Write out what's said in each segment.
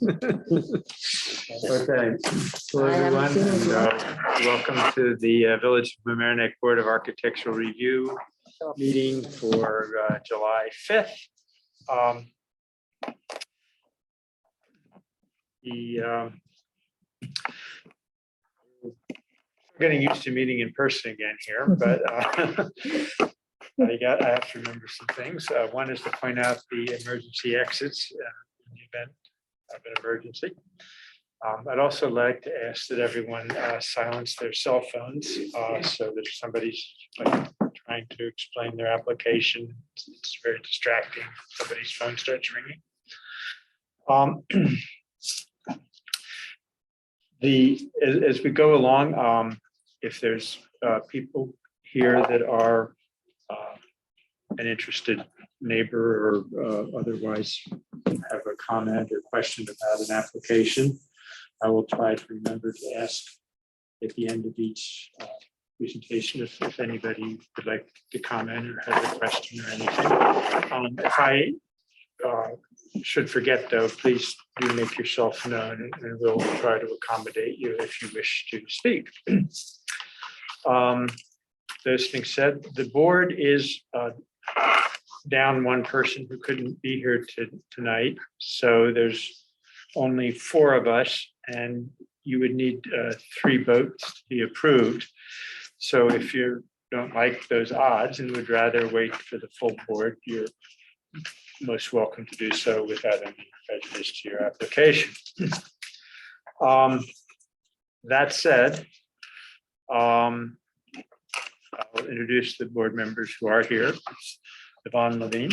Okay, hello everyone, and welcome to the Village of Mamaroneck Board of Architectural Review meeting for July 5th. We're getting used to meeting in person again here, but I have to remember some things. One is to point out the emergency exits in the event of an emergency. I'd also like to ask that everyone silence their cell phones so that if somebody's trying to explain their application, it's very distracting. Somebody's phone starts ringing. As we go along, if there's people here that are an interested neighbor or otherwise have a comment or question about an application, I will try to remember to ask at the end of each presentation if anybody would like to comment or has a question or anything. If I should forget, though, please do make yourself known and we'll try to accommodate you if you wish to speak. Those things said, the board is down one person who couldn't be here tonight. So there's only 4 of us and you would need 3 votes to be approved. So if you don't like those odds and would rather wait for the full board, you're most welcome to do so without any prejudice to your application. That said, I'll introduce the board members who are here. Yvonne Levine,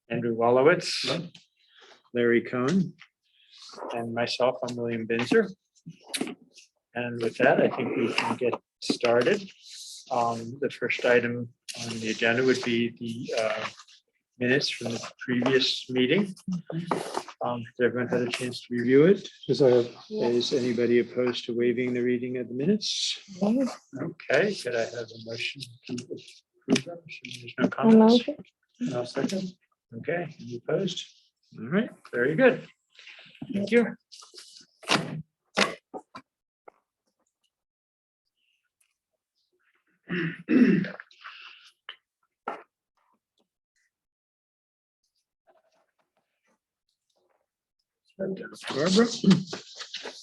Andrew Wolowitz, Larry Cohn, and myself, I'm William Binzer. And with that, I think we can get started. The first item on the agenda would be the minutes from the previous meeting. Has everyone had a chance to review it? Yes, I have. Is anybody opposed to waiving the reading of the minutes? Okay, could I have a motion to approve them? There's no comments. No second. Okay, any opposed? All right, very good. Thank you. Barbara,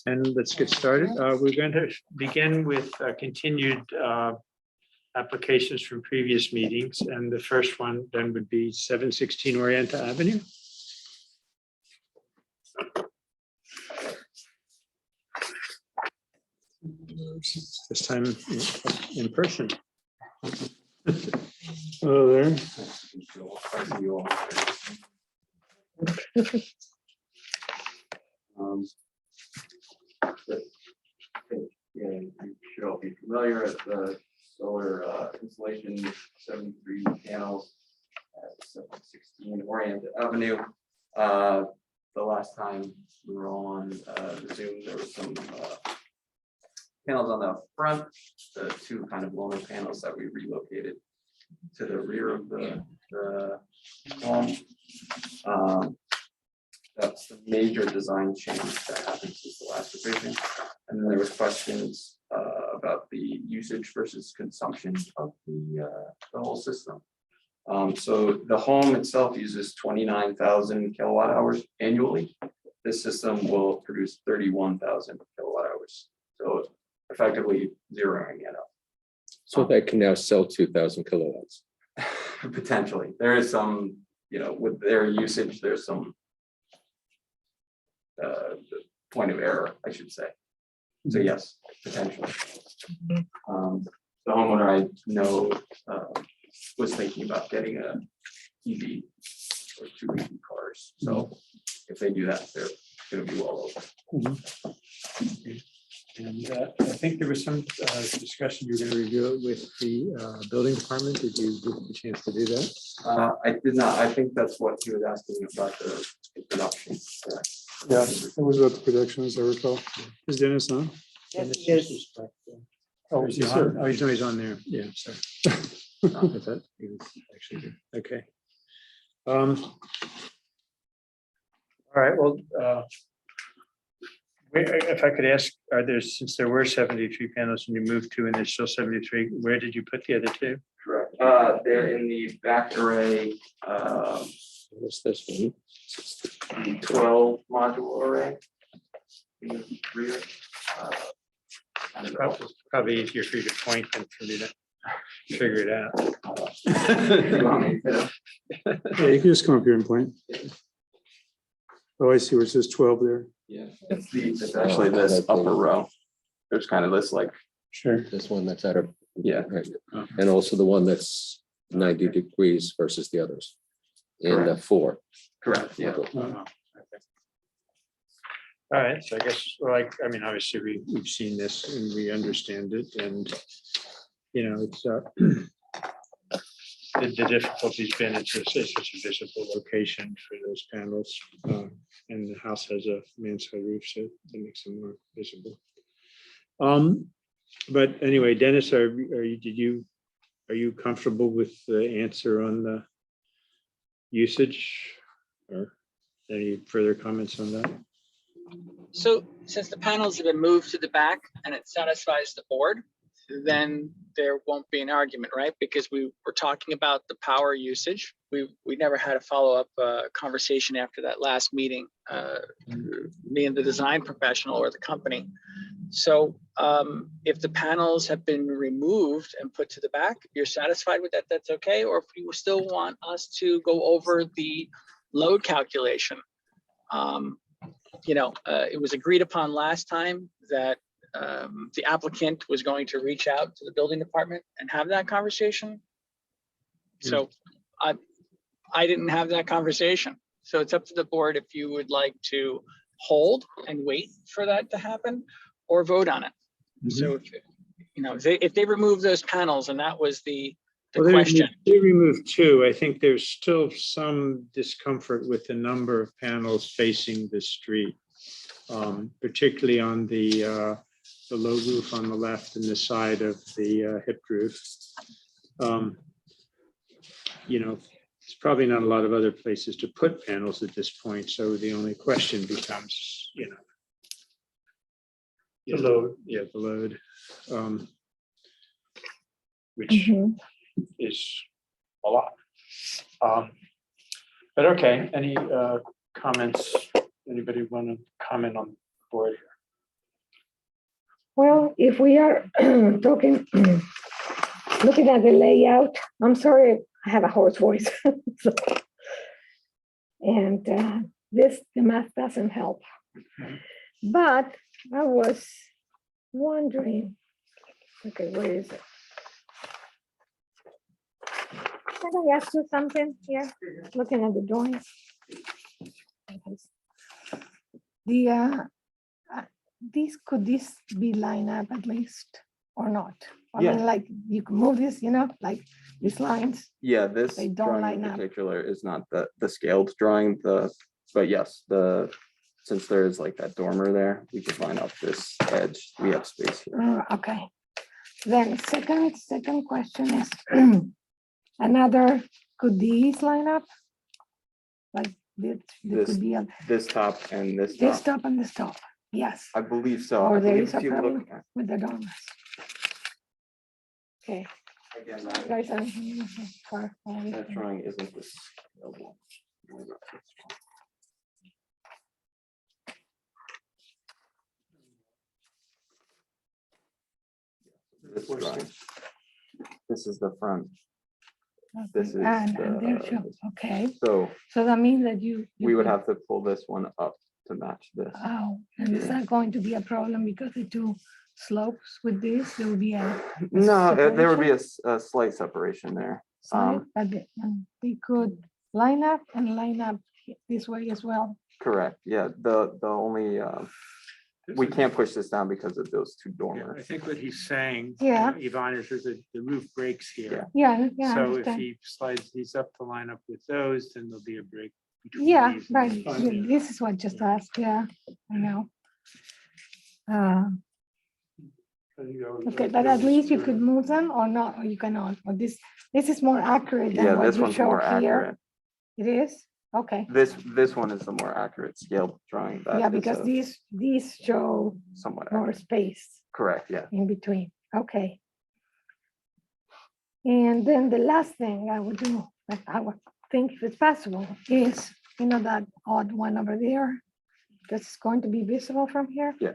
and let's get started. We're going to begin with continued applications from previous meetings, and the first one then would be 716 Orienta Avenue. This time in person. Hello there. Yeah, you should all be familiar with the solar installation, 73 panels at 716 Orienta Avenue. The last time we were on Zoom, there was some panels on the front, the 2 kind of lower panels that we relocated to the rear of the home. That's the major design change that happened since the last revision. And then there was questions about the usage versus consumption of the whole system. So the home itself uses 29,000 kilowatt hours annually. This system will produce 31,000 kilowatt hours. So effectively zeroing it up. So that can now sell 2,000 kilowatts. Potentially. There is some, with their usage, there's some point of error, I should say. So yes, potentially. The homeowner I know was thinking about getting a EV or 2 EV cars. So if they do that, they're going to be well over. And I think there was some discussion you were going to review it with the building department. Did you get the chance to do that? I did not. I think that's what he was asking about the production. Yeah, it was about the production, as I recall. Is Dennis on? Yes, yes. Oh, he's on. Oh, he's on there. Yeah, sorry. I thought he was actually here. Okay. All right, well, if I could ask, since there were 73 panels and you moved two and there's still 73, where did you put the other two? Correct. They're in the back array, What's this one? 12 module array. In the rear. Probably easier for you to point than for me to figure it out. You want me to? Yeah, you can just come up here and point. Oh, I see where it says 12 there. Yeah, it's actually this upper row. There's kind of this like, Sure. This one that's out of, yeah, right, and also the one that's 90 degrees versus the others. In the 4. correct, yeah. Oh, okay. All right, so I guess, I mean, obviously, we've seen this and we understand it, and, it's, the difficulty's been, it's such a visible location for those panels. And the house has a mansard roof, so that makes them more visible. But anyway, Dennis, are you comfortable with the answer on the usage? Or any further comments on that? So since the panels have been moved to the back and it satisfies the board, then there won't be an argument, right? Because we were talking about the power usage. We never had a follow-up conversation after that last meeting, me and the design professional or the company. So if the panels have been removed and put to the back, you're satisfied with that, that's okay? Or if you still want us to go over the load calculation. It was agreed upon last time that the applicant was going to reach out to the building department and have that conversation. So I didn't have that conversation. So it's up to the board if you would like to hold and wait for that to happen or vote on it. So if they remove those panels and that was the question. They removed two. I think there's still some discomfort with the number of panels facing the street, particularly on the low roof on the left and the side of the hip roof. There's probably not a lot of other places to put panels at this point. So the only question becomes, the load. Yeah, the load, which is a lot. But okay, any comments? Anybody want to comment on the board? Well, if we are looking at the layout, I'm sorry, I have a hoarse voice. And the math doesn't help. But I was wondering, okay, where is it? Can I ask you something here? Looking at the drawings. Could this be lined up at least or not? I mean, like you can move this, like these lines. Yeah, this They don't drawing line in up. particular is not the scaled drawing, but yes, since there is like that dormer there, we can line up this edge. We have space here. Okay. Then second question is could these line up? Like there could be This top and this this top. top and this top. Yes. I believe so. Or I there believe is a if you look problem at- with the dormers. Okay. Again, Guys, I'm far away that from- drawing isn't this scalable. This drawing. This is the front. This is And there's your, the- okay. So So that means that you we would could- have to pull this one up to match this. Oh, and is that going to be a problem because the two slopes with this, there will be a No, there would be a slight separation there. side, but they could line up and line up this way as well. Correct. Yeah, the only, we can't push this down because of those two I dormers. think what he's saying, Yeah. Yvonne, is that the roof breaks here. Yeah, yeah. I So if understand. he slides these up to line up with those, then there'll be a break. between Yeah, these and right. it's fine, yeah. This is what just asked. Yeah, I know. Okay, but at least you could move them or not, or you cannot. Or this is more accurate than Yeah, what this you one's show more here. accurate. It is? Okay, This one is the more accurate scale drawing. That yeah, is because a these show somewhat more accurate. space Correct, yeah. in between. Okay. And then the last thing I would do, that I would think if it's possible, is, that odd one over there, that's going to be visible from here. Yeah.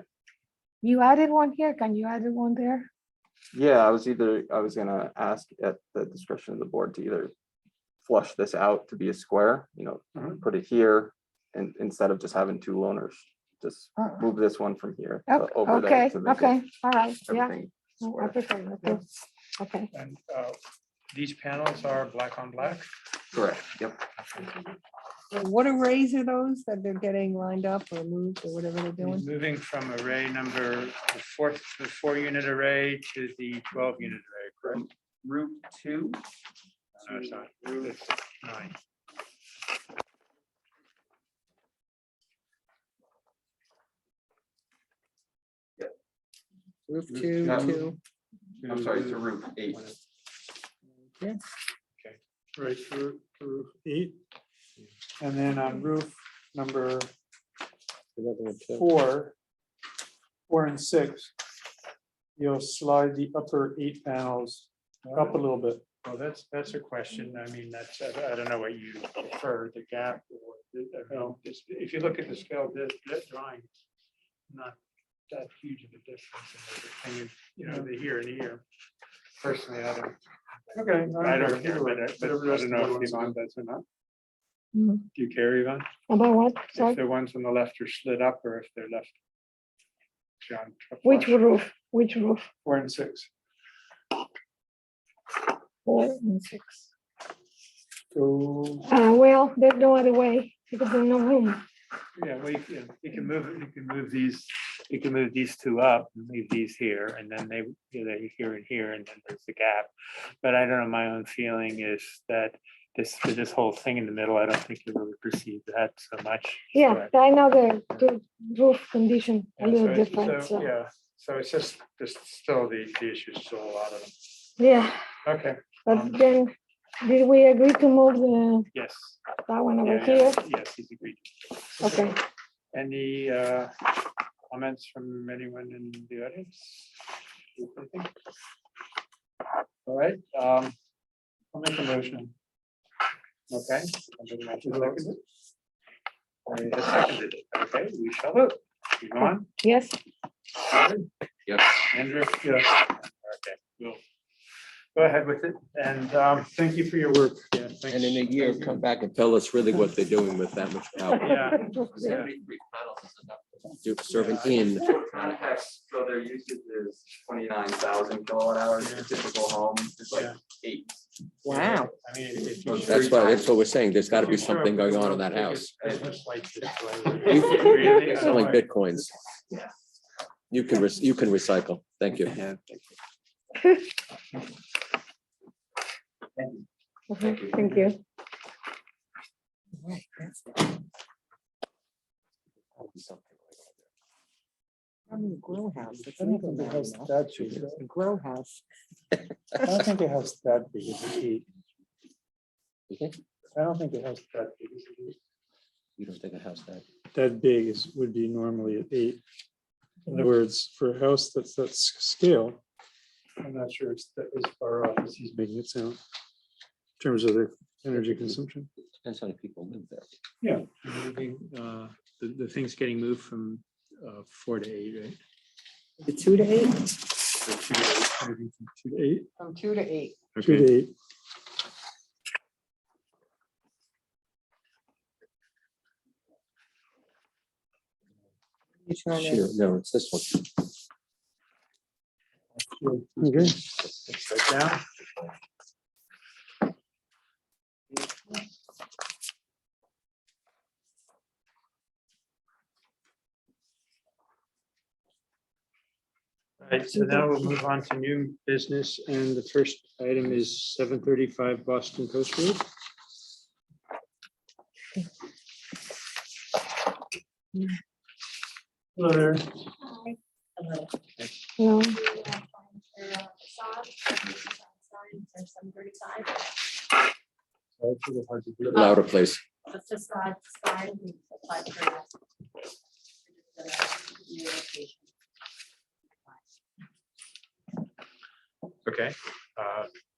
You added one here, can you add one there? Yeah, I was gonna ask at the discretion of the board to either flush this out to be a square, put it here, and instead of just having two loners, just move this one from here to over there Okay, to make okay, all right, yeah. everything I square. prefer that too. Okay, And these panels are black on black. Correct, yep. What arrays are those that they're getting lined up or moved or whatever they're doing? Moving from array number, the 4-unit array to the 12-unit array, correct? Route 2. No, it's not. It's 9. Roof Roof 2, two. 2. I'm sorry, to Route 8. Right, roof 8. And then on roof number 4 and 6, you'll slide the upper 8 panels up a little bit. Well, that's a question. I mean, I don't know what you prefer, the gap or, if you look at the scale, this drawing, not that huge of a difference. The here and here. Personally, I don't. Okay. I don't care, but I don't know if Yvonne does or not. Mhm. Do you care, Yvonne? about what, If sorry, the ones on the left are slid up or if they're left? John, which roof, 4 and 6. 4 and 6. So Well, there's no other way, because there's no room. Yeah, well, you can move these two up and leave these here, and then they're here and here, and then there's the gap. But I don't know, my own feeling is that this whole thing in the middle, I don't think you really perceive that so much. Yeah, I know the roof condition a Yeah, little so it's- different, so, so, Yeah, so it's just still the issues, still a lot of them. yeah, Okay, but then, did we agree to move yes. that one over Yeah, here? Yes, he's agreed. Okay, Any comments from anyone in the audience? Anything? All right, I'll make a motion. okay. Somebody might have seconded it. Somebody has seconded it. Okay, we shall vote. Yvonne? yes, Yes. Andrew? Yes. Okay, we'll go ahead with it, and Thank you for your work. yeah, thanks. And in a year, come back and tell us really what they're doing with that much power. Yeah. Serving in. Context, so their usage is 29,000 kilowatt hours. A typical home is like 8. Wow. I mean, if you- That's what we're saying. There's got to be something going on in that house. Business like this You- way. Really? Selling bitcoins. Yeah. You can recycle. Thank you. Yeah. thank you. I mean, grow house. that's I don't even think it bad has enough. that big. A grow house. I don't think it has that big. It's an 8. You think? I don't think it has that big. It's an 8. You don't think a house that? That big would be normally an 8. In other words, for a house that's that scale, I'm not sure it's that as far off as he's making it sound. In terms of their energy consumption. Depends how many people live there. Yeah. Moving, the thing's getting moved from 4 to 8, right? The 2 to 8, So 2 to 8, moving from 2 to 8. from 2 to 8. 2 to 8. You're trying Sure, to, no, it's this one. Okay. Let's go down. All right, so now we'll move on to new business, and the first item is 735 Boston Post Road. Hello there. No, It's really hard to do. Louder, please. The facade sign, we applied for that. New location. Okay.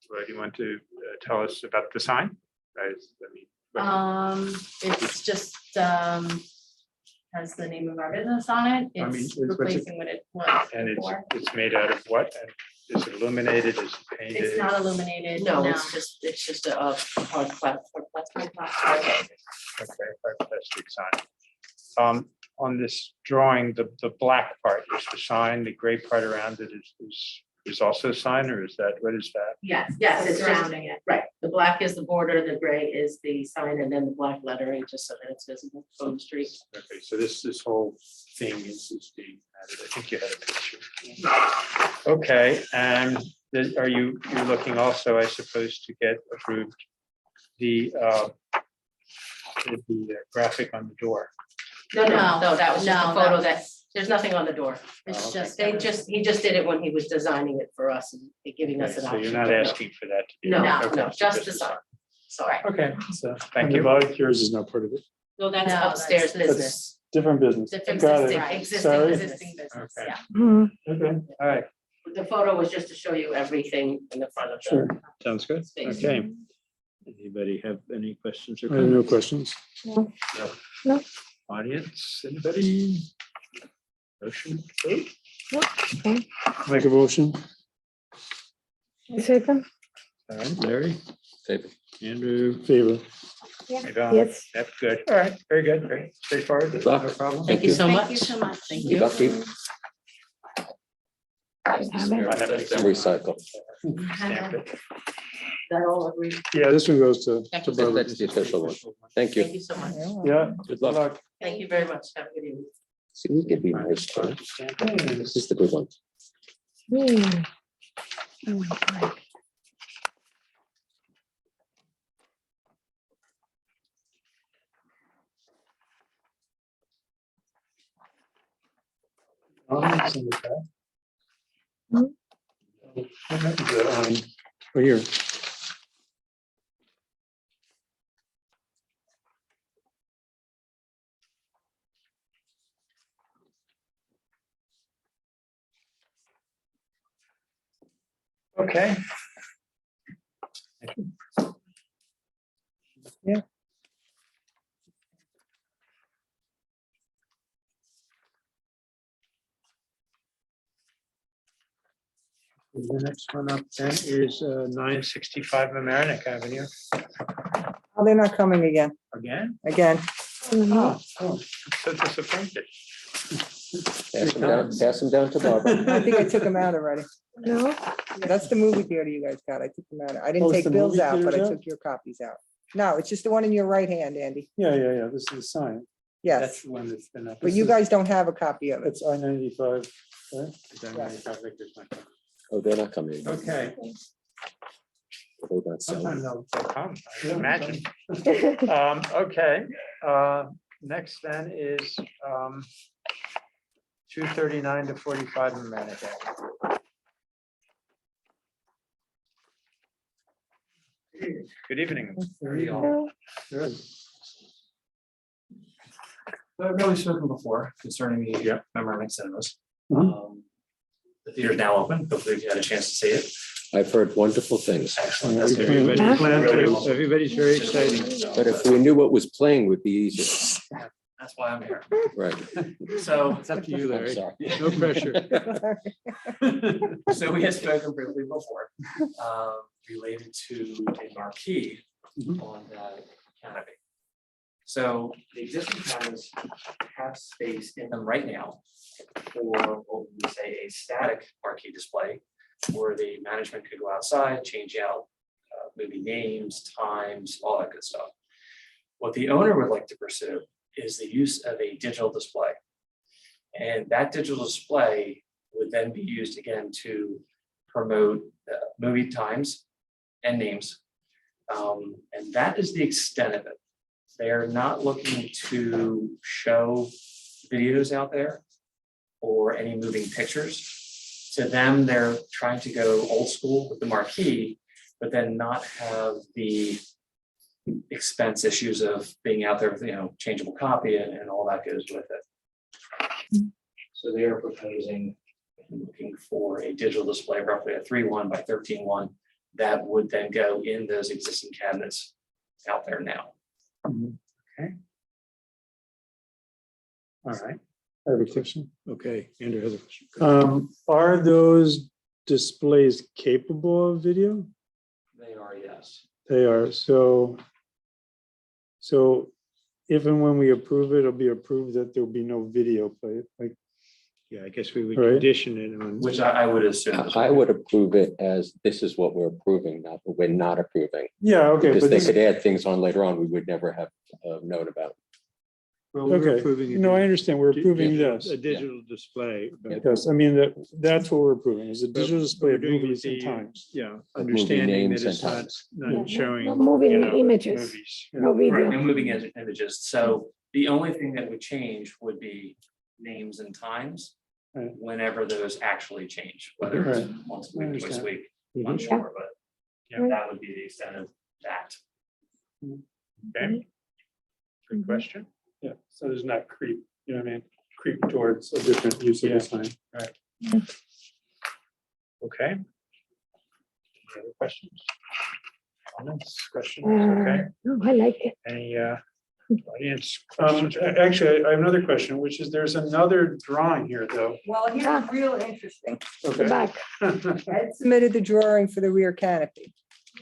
What do you want to tell us about the sign? I mean, It's just, has the name of our business on it. I mean, It's what's it- replacing what it was And before. it's made out of what? And is it illuminated? Is it painted? It's not illuminated, No, no. it's just a hard plastic. Hard plastic. Okay, plastic sign. On this drawing, the black part is the sign, the gray part around it is also a sign, or is that, what is that? Yes, So yes, it's just, surrounding it. right, the black is the border, the gray is the sign, and then the black lettering, just so that it's visible from the street. Okay, so this whole thing is being added. I think you had a picture. Okay, and you're looking also, I suppose, to get approved the graphic on the door. No, No, that was just no, a photo that that, was- there's nothing on the door. It's okay. just. He just did it when he was designing it for us and giving us Okay, an so option. you're not but no. asking for that to be. No, No, Okay, no, so just the a sign. Sorry. Okay, so And thank the you. bike, yours is not part of it. No, that's No, upstairs that's- business. That's different business. Different Got it. existing, Sorry. existing business, Okay. yeah. Mhm. Okay, All right, The photo was just to show you everything in the front of sure. the sounds good. space. Okay. Anybody have any questions or I have no comments? questions. Audience, anybody? Motion? vote? Make a motion. Second, All right, Larry, Favor. Andrew. Favor. Yvonne, yes. That's good. All right, very good, very straightforward. Good luck. No problem. Thank you so Thank much. you so much. Thank Good luck, Keith. I have it. Recycle. Stamp it. That all agreed. Yeah, this one goes to Thank you. Barbara. That's the official one. Thank Thank you. you so much. Yeah, Good good luck. luck. Thank you very much. Have a good evening. See, we could be nice, too. This is the good one. Hmm. Oh my God. Right here. Okay. Yeah. The next one up then is 965 Mamaroneck Avenue. Oh, they're not coming again, Again? again. Mhm. I'm so disappointed. Pass them down to Barbara. I think I took them out already. No, That's the movie theater you guys got. I took them out. I Oh, didn't it's take the bills movie out, but I theaters out? took your copies out. No, it's just the one in your right hand, Andy. Yeah, this is the sign. Yes, That's the one that's been up. but you guys don't have a copy of it. It's I-95. right? Oh, they're not coming. Okay. They're not Sometime selling. they'll come, I can imagine. Okay, next then is 239 to 45 Mamaroneck Avenue. Good evening. Good. I've really spoken before concerning the Mamaroneck cinemas. Mhm. The theater is now open. Hopefully you had a chance to see it. I've heard wonderful things, Excellent. Yeah, That's we good. plan- Really awesome. Everybody's very exciting. but if we knew what was playing would be easier. That's why I'm here. Right. So, It's up to you, I'm Larry. sorry. No pressure. so we had spoken briefly before, related to a marquee on the canopy. So the existing cabinets have space in them right now for what we say a static marquee display, where the management could go outside, change out movie names, times, all that good stuff. What the owner would like to pursue is the use of a digital display. And that digital display would then be used again to promote movie times and names. And that is the extent of it. They're not looking to show videos out there or any moving pictures. To them, they're trying to go old school with the marquee, but then not have the expense issues of being out there with, changeable copy and all that goes with it. So they are proposing, looking for a digital display, roughly a 3:1 by 13:1, that would then go in those existing cabinets out there now. Okay. All right. I have a question. Okay, Andrew has a question. Are those displays capable of video? They are, yes. They are, so if and when we approve it, it'll be approved that there'll be no video play, like, Yeah, I guess we would Right. condition it on. Which I would assume. as I well. would approve it as this is what we're approving, not that we're not approving. yeah, okay, Because but they this, could add things on later on we would never have known about. Well, we're okay, approving a no, I di- understand, we're di- approving digital- this. A digital display. but- Yes, I mean, that's what we're approving, is a digital display we're of doing it with movies and the- times. Yeah, movie understanding names that it's and not, times. Yeah, not showing. no moving you know, images. movies. No Right, video. no moving images. So the only thing that would change would be names and times. Right. Whenever those actually change, whether it's Right. once I a week, twice a understand. week, Mhm. unsure, but Yeah. that would be the extent of that. Okay. Good question. Yeah, so there's not creep, you know what I mean, creep towards a different use of the sign. Okay. Any other questions? Comments, questions? Uh, Okay. No, I like it. Any audience questions? Actually, I have another question, which is there's another drawing here, though. Well, here's real interesting. The Okay. back. Ed submitted the drawing for the rear canopy.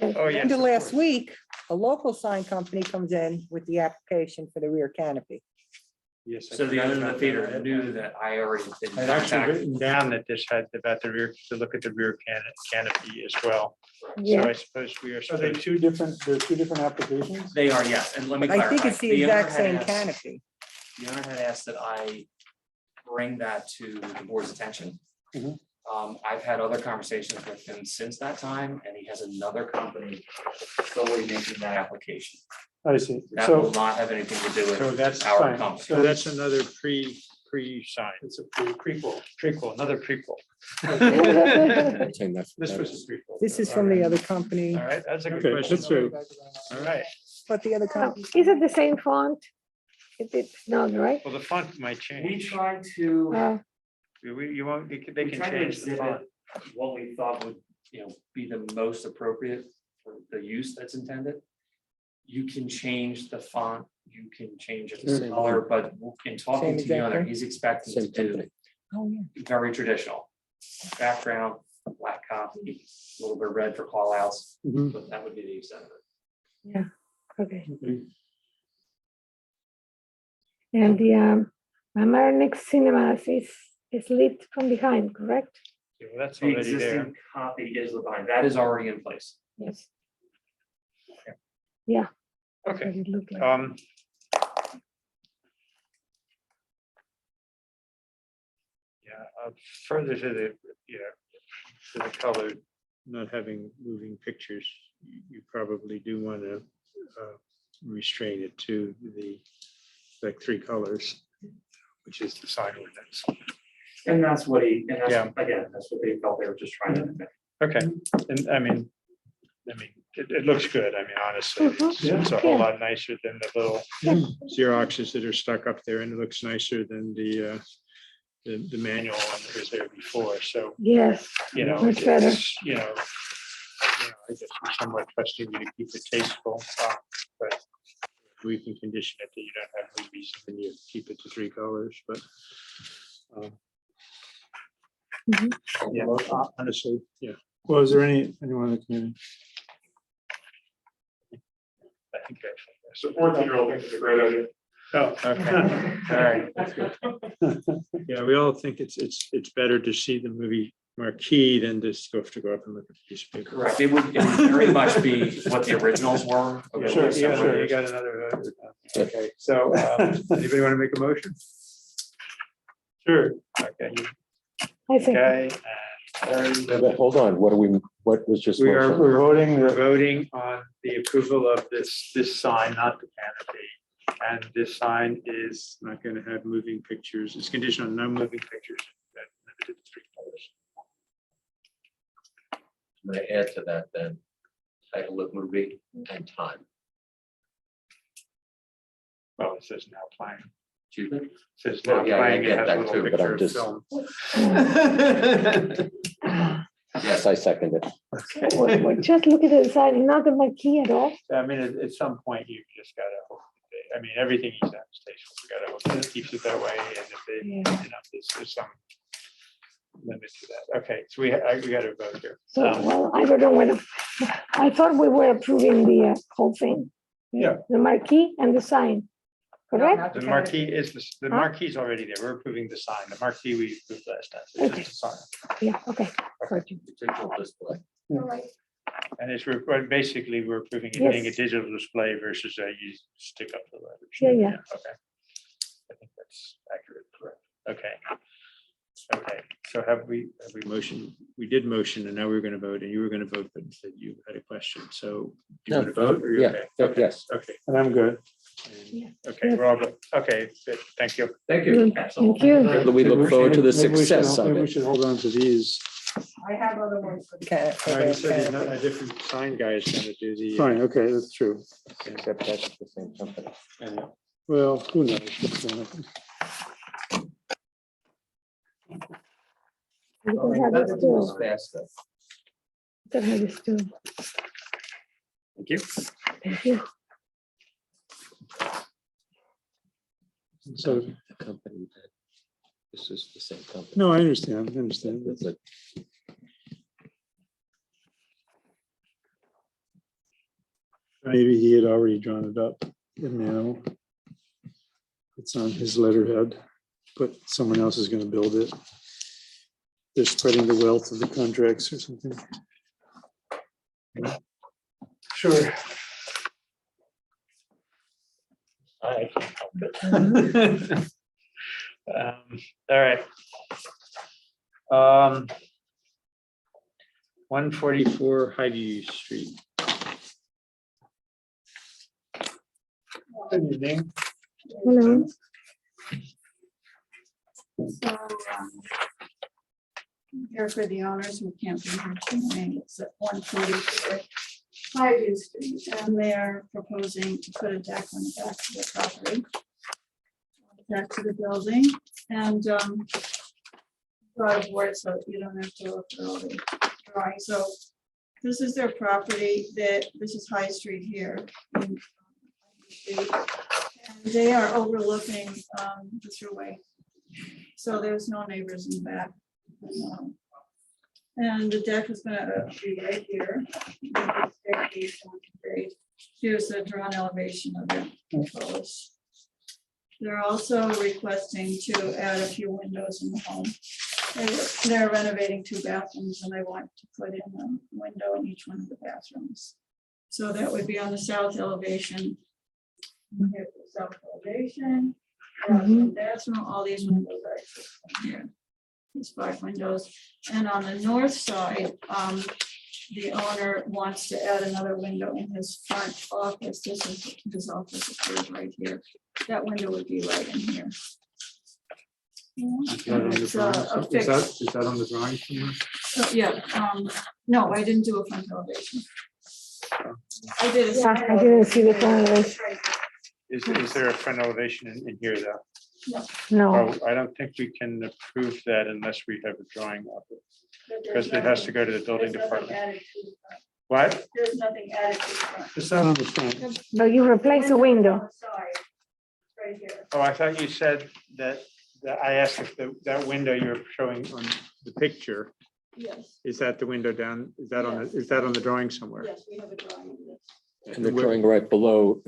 Oh, yes. End of of last course. week, a local sign company comes in with the application for the rear canopy. Yes. I So the forgot owner of about the theater that. knew that I already been I'd actually contacted. written down that this had about the rear, to look at the rear canopy as well. So Yeah, I suppose we are Are they supposed. two different, they're two different applications? They are, yes, and let me I clarify. think it's the owner exact had same asked- canopy. The owner had asked that I bring that to the board's attention. Mhm. I've had other conversations with him since that time, and he has another company solely making that application. I see. That will So not have anything to do So with that's our fine. company. So that's another pre-sign, it's a prequel. prequel, another prequel. Saying that's- This was a prequel. This is from the other company, All right, that's a good Okay, question. that's very, All right, but the other Oh, company. is it the same font? It's not, right? well, the font might We change. tried to, You won't, they we can tried to change the font. exhibit what we thought would, be the most appropriate for the use that's intended. You can change the font, you can change the Same color, but in talking Same to the owner, exact he's expecting to Same do company. Oh, yeah. very traditional. Background, black copy, a little bit red for call outs, Mhm. but that would be the extent of it. Yeah, okay. Okay. And the Mamaroneck Cinemas is lit from behind, correct? Yeah, well, that's The already there. existing copy is the bind, that is already in place. Yes. Okay, What it looked like. yeah, further to the, to the color, not having moving pictures, you probably do want to restrain it to the, like, three colors, which is the sign ordinance. And that's what he, and Yeah. that's, again, that's what they felt they were just trying to. Okay, and I mean, it looks good, I mean, honestly, it's a whole Yeah. lot nicer than the little Xeroxes that are stuck up there, and it looks nicer than the manual one that was there before, so, Yes, much better. it's, I guess we're somewhat trusting you to keep it tasteful, but we can condition it that you don't have movies, and you keep it to three colors, but yeah, honestly, yeah, Well, is there anyone in the community? I think So 14-year-old thinks it's a great idea. Oh, okay, all right, that's good. Yeah, we all think it's better to see the movie marquee than just go up and look at the piece of paper. Correct, it would very much be what the originals were. over the Sure, last several yeah, you years. got another vote. Okay, so anybody want to make a motion? Sure. Okay, I think. okay. But hold on, what was just? We are, motion? we're voting on the approval of this sign, not the canopy. And this sign is not going to have moving pictures. It's conditional on no moving pictures. That limited to three colors. May I add to that then, title of movie and time. Well, it says now playing. Excuse me? It says Well, now yeah, I playing. It get has a that little too, but I'm picture of just- film. Yes, I second it. We're just looking at the side, not the marquee at all. I mean, at some point, you just gotta hope, I mean, everything he's at station, we gotta hope that it keeps it that way, and if they, you know, there's some limit to that. Okay, so we gotta vote here. So, well, I don't know whether, I thought we were approving the whole thing. Yeah. The marquee and the sign, correct? The marquee is, the marquee's already there, we're approving the sign, the marquee we approved last time, so it's just a sign. Yeah, okay. Got you. Digital display. And it's, basically, we're approving it being a digital display versus you stick up the letters. Yeah, yeah. Okay. I think that's accurate, correct. Okay. Okay, so have we motioned, we did motion, and now we're gonna vote, and you were gonna vote, but said you had a question, so. Do you No, want to vote? Or you're yeah, okay? so Okay, yes. Okay, And I'm good. Yeah. okay, we're all good. Okay, good, thank you. Thank you. Good, Thank you. We look forward to the Maybe we should- success of maybe we it. should hold on to these. I have other ones. for the All right, he said he's not a different sign guy is gonna do the. Fine, okay, that's true. Except that's the same company. Well, who knows? We can have this too. Faster. We can have this too. Thank you. Thank you. So, The company that, this is the same company. no, I understand, I understand. It's like, Maybe he had already drawn it up, and now it's on his letterhead, but someone else is gonna build it. They're spreading the wealth of the contracts or something. Sure. I can't help it. All right. 144 Heidi Street. Good evening. Hello. So, here for the owners who can't be here tonight, it's at 144 Highview Street, and they're proposing to put a deck on the back of the property. Back to the building, and brought a board so you don't have to look at all the drawings. So this is their property, this is High Street here. And they are overlooking the thruway. So there's no neighbors in the back. And the deck is gonna be right here. Here's the drawn elevation of the proposed. They're also requesting to add a few windows in the home. They're renovating 2 bathrooms and they want to put in a window in each one of the bathrooms. So that would be on the south elevation. Here's the south elevation. Bathroom, all these windows are existing here. These 5 windows. And on the north side, the owner wants to add another window in his front office. This is his office is right here. That window would be right in here. Is that on the It's, drawing? a Is that- fixed- is that on the drawing somewhere? Yeah, no, I didn't do a front elevation. I did. Yeah, I didn't see the front elevation. Is there a front elevation in here though? No, Oh, I don't think we can approve that unless we have a drawing of it, because it has to go to the building department. What? There's nothing added to the front. It's not on the front. but you replace the window. Right here. Oh, I thought you said that I asked if that window you're showing on the picture, Yes, is that the window down, is that on the drawing somewhere? yes, we have a drawing of this. And the drawing right below,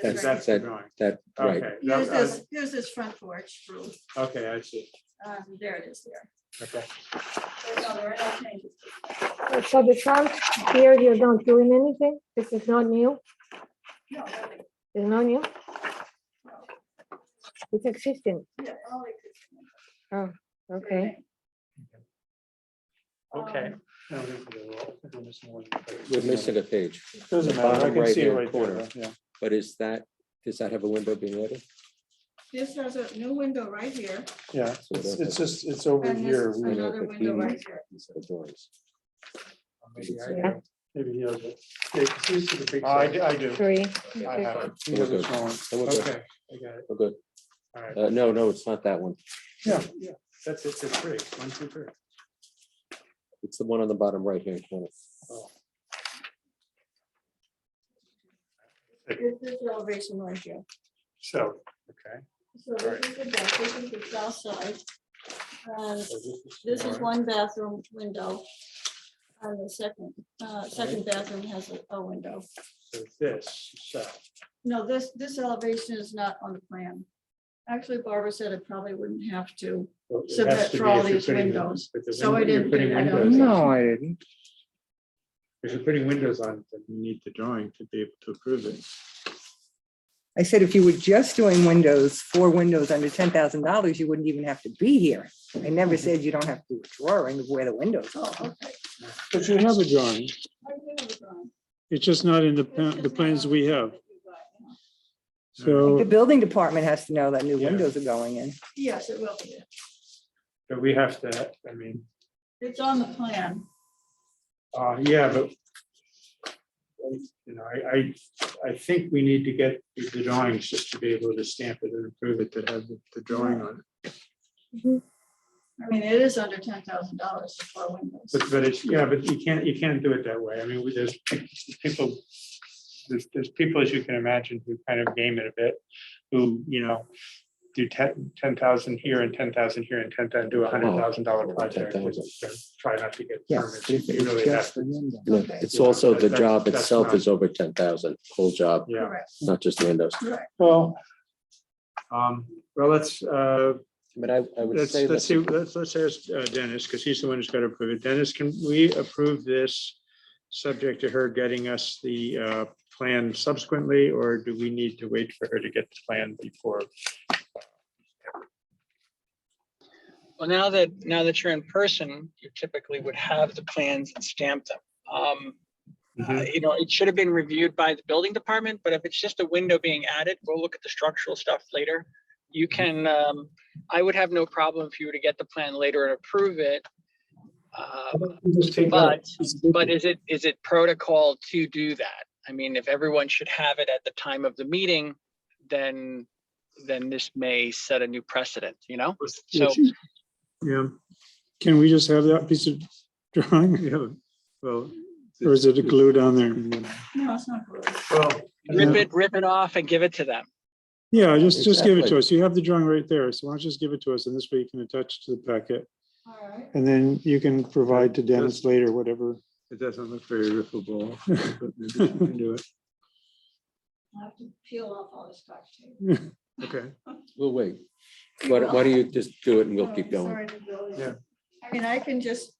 That's That's the drawing. that, right. Okay, Here's this front porch roof. okay, I see. There it is there. Okay. No, there are no changes. So the front here, you're not doing anything? This is not new? No, nothing. It's not new? No. It's existing. Yeah, all existing. Oh, okay. Okay. We're missing a page, Doesn't The matter, I bottom can see it right-hand right there, corner. yeah. but does that have a window being added? This has a new window right here. Yeah, it's just, it's over And this here. is We- another window right here. Instead of drawings. Maybe I Yeah. Maybe he has it. Yeah, 'cause these are the big I size. I do. Three. I have it. He has a Good. small one. Then we're good. Okay, I got it. We're good. All right. No, it's not that one. Yeah, that's it, it's three, 1, 2, 3. It's the one on the bottom right hand corner. This is the elevation right here. So, okay. So this is the deck, this is the south side. And So this is more. one bathroom window. And the second bathroom has a window. So this, so, No, this elevation is not on the plan. Actually, Barbara said it probably wouldn't have to well, it has submit to for be all if you're these putting- windows. but the So I window- you're didn't putting do that. windows on. I didn't. If you're putting windows on, then you need the drawing to be able to approve it. I said if you were just doing windows, 4 windows under $10,000, you wouldn't even have to be here. I never said you don't have to do a drawing of where the windows are. Oh, okay. But you have a drawing. I do have a drawing. It's just not in It's the just plans not we on have. that you got, yeah. So. The building department has to know that new Yeah. windows are going in. Yes, it will be. But we have to, I mean, It's on the plan. yeah, but you know, I think we need to get the drawings just to be able to stamp it and approve it, to have the drawing on it. I mean, it is under $10,000 for windows. But it's, yeah, but you can't do it that way. I mean, there's people, there's people, as you can imagine, who kind of game it a bit, who, you know, do 10,000 here and 10,000 here and 10,000, do $100,000 project. and try not to get permits. You really have to. No, It's also the That's- job that's itself not- is over 10,000, whole job, Yeah, Correct. not just the windows. Correct. well, let's, But I would let's say see, that let's ask Dennis, because he's the one who's got to approve it. Dennis, can we approve this subject to her getting us the plan subsequently, or do we need to wait for her to get the plan before? Well, now that you're in person, you typically would have the plans and stamp them. You know, it should have been reviewed by the building department, but if it's just a window being added, we'll look at the structural stuff later. You can, I would have no problem if you were to get the plan later and approve it. But is it protocol to do that? I mean, if everyone should have it at the time of the meeting, then this may set a new precedent, you know? So Yeah. Can we just have that piece of drawing? Yeah. Well, or is it glued on there? No, it's not good. Well, rip it off and give it to them. Yeah, just give it to Exactly. us. You have the drawing right there. So why don't you just give it to us and this way you can attach to the packet. All right. And then you can provide to Dennis later, whatever. it doesn't look very rippable, but maybe we can do it. I have to peel off all this scotch tape. Okay. we'll wait. Why don't you just do it and we'll keep going? Sorry to go there. Yeah. I mean, I can just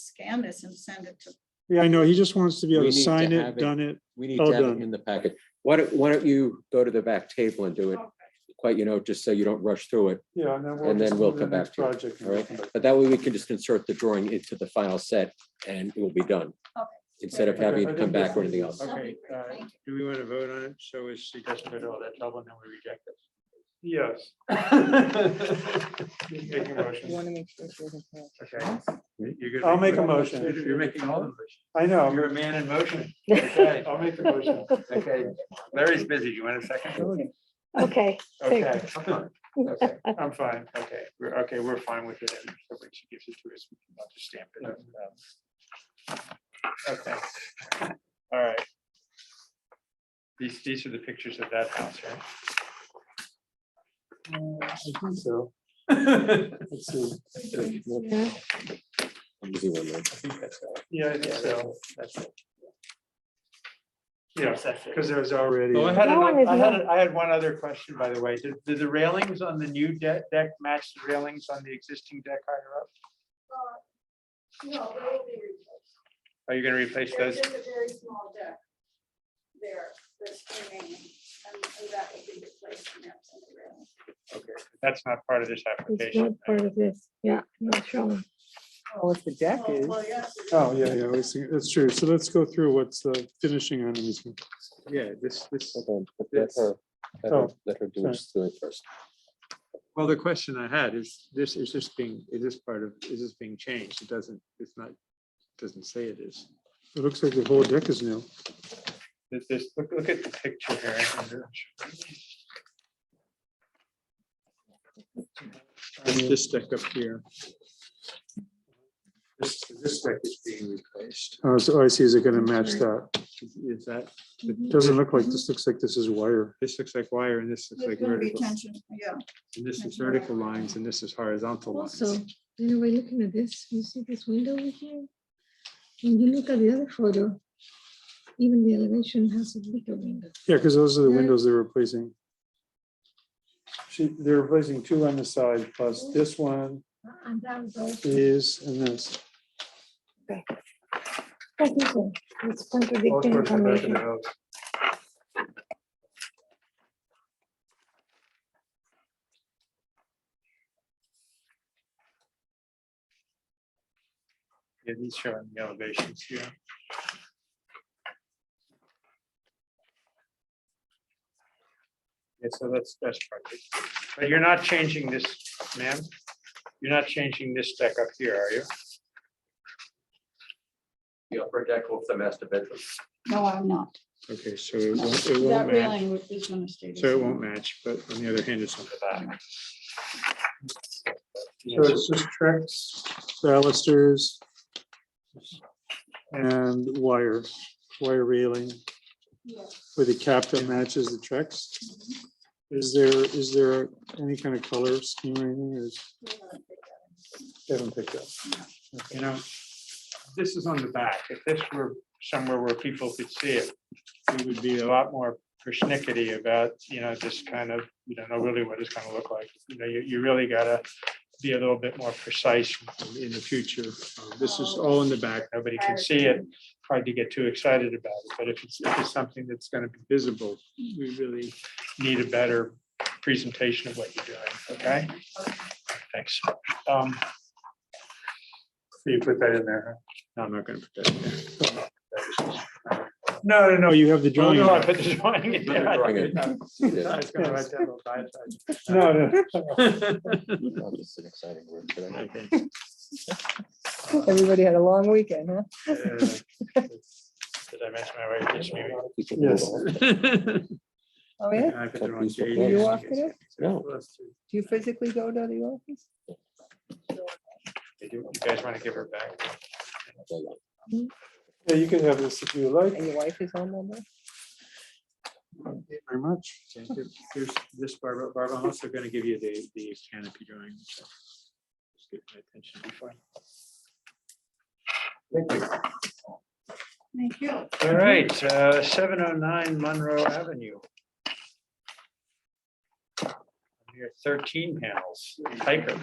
scan this and send it to. Yeah, I know. He just wants to be able We to need to sign have it, it. done it. We need All to have done. it in the packet. Why don't you go to the back table and do it Okay. quite, just so you don't rush through it. Yeah, And then we'll come back to it, project. All right, but that way we can just insert the drawing into the final set and it will be done. Okay. Instead of having to come back or anything else. Okay, do we want to vote on it? So as she doesn't go to all that trouble and then we reject it? Yes. Make a motion. want to make sure she doesn't have- Okay. You're gonna I'll make a motion. You're making all the motions. I know. You're a man in motion. Okay, I'll make the motion. okay. Larry's busy. You want a second? Okay. Okay, okay, I'm fine. Okay, we're fine with it. And so when she gives it to us, we can just stamp it. Okay, all right. These are the pictures of that house, right? I think so. Let's see. Yeah. Easy one, right? I think that's right. Yeah, I think so. That's it. Yeah, because there was already. Oh, I had, That one is not- I had one other question, by the way. Did the railings on the new deck match the railings on the existing deck higher up? No, they will be replaced. Are you gonna replace There's those? just a very small deck there that's remaining, and that will be replaced and that's in the railing. Okay, that's not part of this It's application. not part of this. Yeah, not showing. Oh, if the deck Oh, is. well, yes. Oh, yeah, I was thinking- that's true. So let's go through what's the finishing on these. Yeah, this, Hold on, but Yes. let her do it first. well, the question I had is this being changed? It doesn't, it's not, doesn't say it is. It looks like the whole deck is new. Look at the picture here. This deck up here. This deck is being replaced. Oh, so I see, is it gonna match that? Is that? It doesn't look like, this looks like this is wire. This looks like wire and this looks There's like gonna be vertical. tension, yeah. And this is vertical lines and this is horizontal lines. Also, you know, by looking at this, you see this window over here? When you look at the other photo, even the elevation has a bigger window. Yeah, because those are the windows they're replacing. They're replacing two on the side, plus this one And that was also. is, and this. What is it? It's All contradicting towards the back of information. the house. Yeah, these showing the elevations here. Yeah, so that's perfect. But you're not changing this, ma'am? You're not changing this deck up here, are you? The upper deck with the master bedroom. No, I'm not. Okay, so it That won't match. railing is gonna stay. the So it same. won't match, but on the other hand, it's on the back. So it's just Trex, balusters, and wire railing Yeah. with a cap that matches the Trex. Is there any kind of color scheme or anything? Or is- Haven't picked up. You know, this is on the back. If this were somewhere where people could see it, it would be a lot more persnickety about, you know, just kind of, you don't know really what it's gonna look like. You know, you really gotta be a little bit more precise in the future. This is all in the back. Nobody can see it. Hard to get too excited about it, but if it's something that's gonna be visible, we really need a better presentation of what you're doing, okay? Thanks. So you put that in there, huh? No, I'm not gonna put that in there. No, You have the Oh, drawing. no, I in put the drawing in. Put the drawing in. I was gonna write that little diatribe. No. Oh, this is an exciting word today. Okay. Everybody had a long weekend, huh? Did I mention my wife gets me? Keep it Yes. moving. Oh, yeah? I put the wrong date. Do you walk it? No. Do you physically go to the office? You guys want to give her back? Yeah, you can have this if you like. And your wife is on that? Thank you very much. Here's this, Barbara. Barbara, I'm also going to give you the canopy drawing. which I just get my attention before. Thank you. All right, 709 Monroe Avenue. Here, 13 panels, Hiker.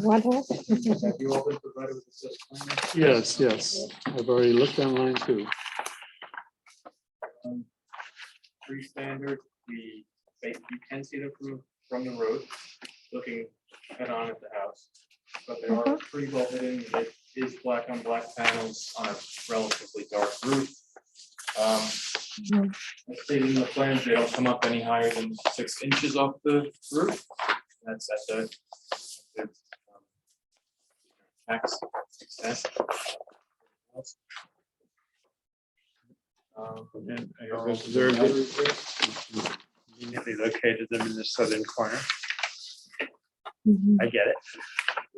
What else? Have you all been provided with the set plan? Yes. I've already looked online too. Pretty standard, you can see it from the road, looking head on at the house. But they are pretty well hidden, it is black on black panels on a relatively dark roof. As stated in the plans, they don't come up any higher than 6 inches off the roof. That's at the max extent. And I have observed it. Conveniently located them in the southern corner. Mhm. I get it.